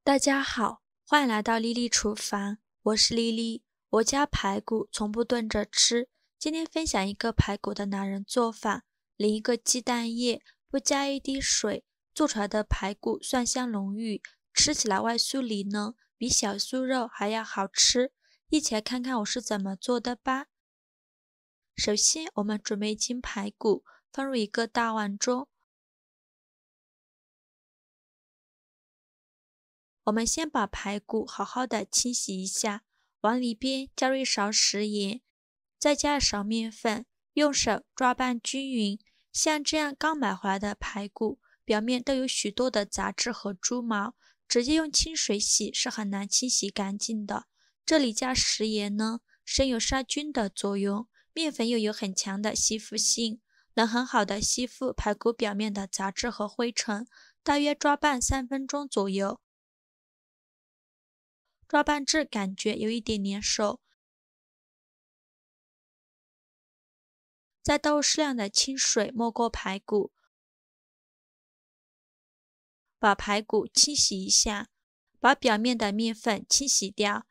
大家好，欢迎来到莉莉厨房，我是莉莉。我家排骨从不炖着吃，今天分享一个排骨的懒人做法，淋一个鸡蛋液，不加一滴水，做出来的排骨蒜香浓郁，吃起来外酥里嫩，比小酥肉还要好吃。一起来看看我是怎么做的吧。首先，我们准备一斤排骨，放入一个大碗中。我们先把排骨好好的清洗一下，往里边加入一勺食盐，再加一勺面粉，用手抓拌均匀。像这样刚买回来的排骨，表面都有许多的杂质和猪毛，直接用清水洗是很难清洗干净的。这里加食盐呢，生有杀菌的作用，面粉又有很强的吸附性，能很好的吸附排骨表面的杂质和灰尘。大约抓拌3分钟左右。抓拌至感觉有一点粘手，再倒入适量的清水没过排骨，把排骨清洗一下，把表面的面粉清洗掉。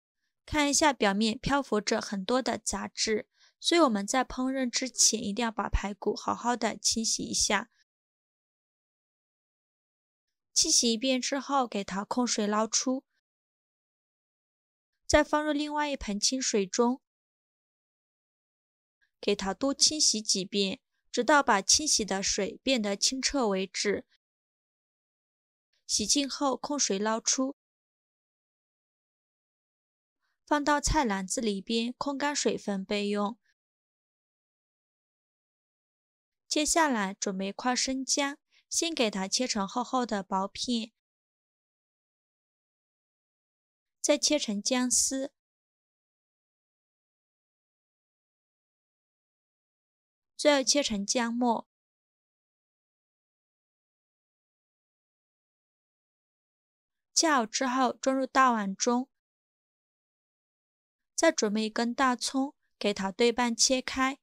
看一下表面漂浮着很多的杂质，所以我们在烹饪之前一定要把排骨好好的清洗一下。清洗一遍之后，给它控水捞出，再放入另外一盆清水中，给它多清洗几遍，直到把清洗的水变得清澈为止。洗净后控水捞出，放到菜篮子里边控干水分备用。接下来准备一块生姜，先给它切成厚厚的薄片，再切成姜丝，最后切成姜末。切好之后装入大碗中，再准备一根大葱，给它对半切开，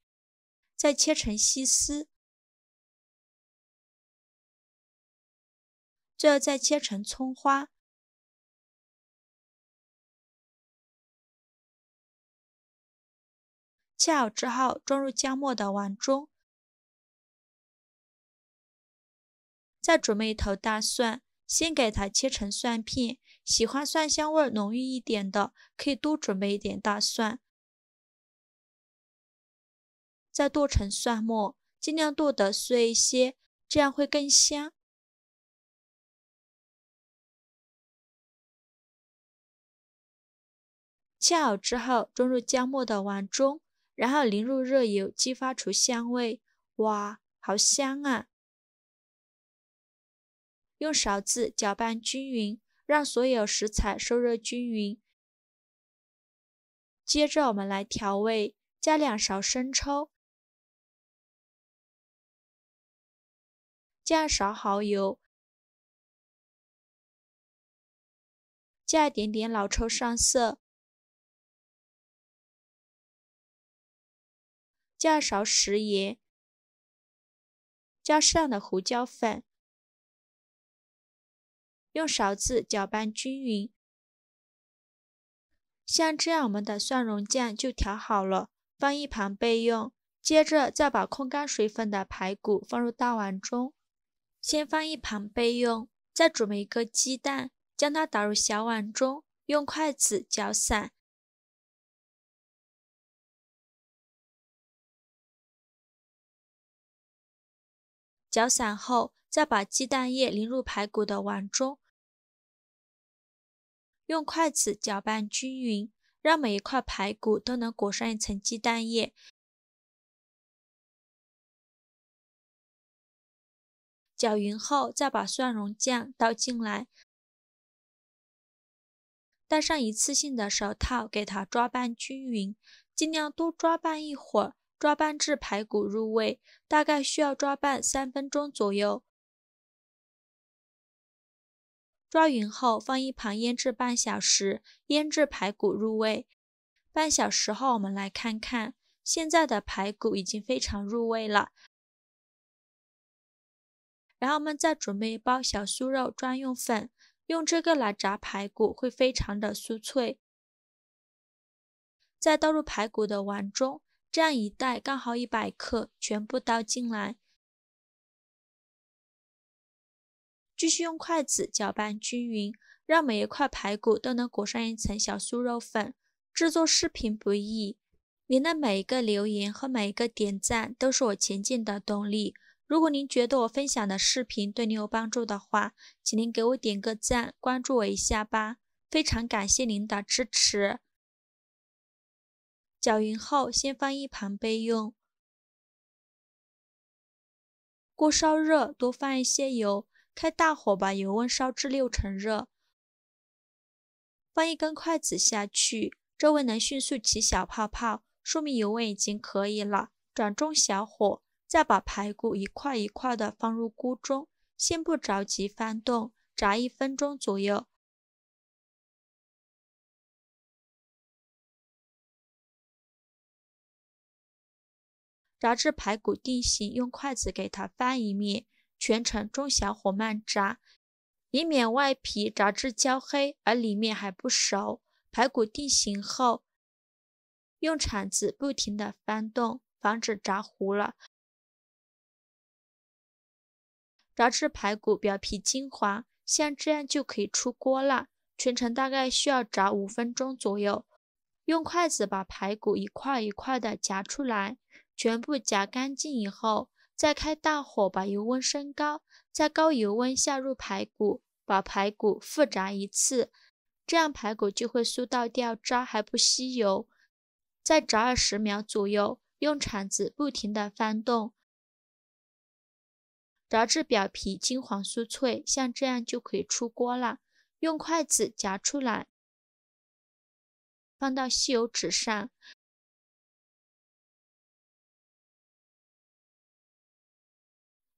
再切成细丝，最后再切成葱花。切好之后装入姜末的碗中，再准备一头大蒜，先给它切成蒜片，喜欢蒜香味浓郁一点的，可以多准备一点大蒜。再剁成蒜末，尽量剁得碎一些，这样会更香。切好之后装入姜末的碗中，然后淋入热油，激发出香味。哇，好香啊！用勺子搅拌均匀，让所有食材受热均匀。接着我们来调味，加2勺生抽，加1勺蚝油，加一点点老抽上色，加2勺食盐，加适量的胡椒粉，用勺子搅拌均匀。像这样我们的蒜蓉酱就调好了，放一旁备用。接着再把控干水分的排骨放入大碗中，先放一旁备用。再准备一个鸡蛋，将它打入小碗中，用筷子搅散。搅散后，再把鸡蛋液淋入排骨的碗中，用筷子搅拌均匀，让每一块排骨都能裹上一层鸡蛋液。搅匀后，再把蒜蓉酱倒进来，戴上一次性的手套，给它抓拌均匀，尽量多抓拌一会儿，抓拌至排骨入味，大概需要抓拌3分钟左右。抓匀后放一旁腌制半小时，腌制排骨入味。半小时后我们来看看，现在的排骨已经非常入味了。然后我们再准备一包小酥肉专用粉，用这个来炸排骨会非常的酥脆。再倒入排骨的碗中，这样一袋刚好100克，全部倒进来。继续用筷子搅拌均匀，让每一块排骨都能裹上一层小酥肉粉。制作视频不易，您的每一个留言和每一个点赞都是我前进的动力。如果您觉得我分享的视频对您有帮助的话，请您给我点个赞，关注我一下吧。非常感谢您的支持。搅匀后，先放一旁备用。锅烧热，多放一些油，开大火把油温烧至6成热。放一根筷子下去，周围能迅速起小泡泡，说明油温已经可以了。转中小火，再把排骨一块一块的放入锅中，先不着急翻动，炸1分钟左右。炸至排骨定型，用筷子给它翻一面，全程中小火慢炸，以免外皮炸至焦黑而里面还不熟。排骨定型后，用铲子不停地翻动，防止炸糊了。炸至排骨表皮金黄，像这样就可以出锅了。全程大概需要炸5分钟左右。用筷子把排骨一块一块的夹出来，全部夹干净以后，再开大火把油温升高，在高油温下入排骨，把排骨复炸一次，这样排骨就会酥到掉渣还不吸油。再炸20秒左右，用铲子不停地翻动，炸至表皮金黄酥脆，像这样就可以出锅了。用筷子夹出来，放到吸油纸上。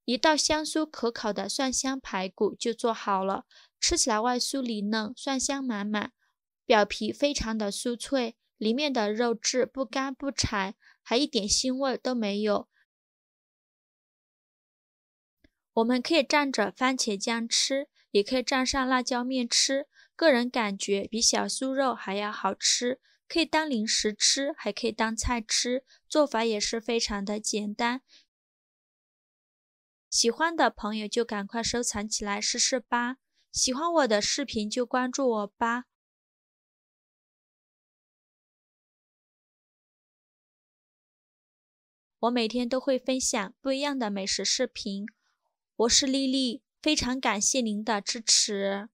一道香酥可口的蒜香排骨就做好了，吃起来外酥里嫩，蒜香满满，表皮非常的酥脆，里面的肉质不干不柴，还一点腥味都没有。我们可以蘸着番茄酱吃，也可以蘸上辣椒面吃，个人感觉比小酥肉还要好吃。可以当零食吃，还可以当菜吃，做法也是非常的简单。喜欢的朋友就赶快收藏起来试试吧。喜欢我的视频就关注我吧。我每天都会分享不一样的美食视频。我是丽丽，非常感谢您的支持。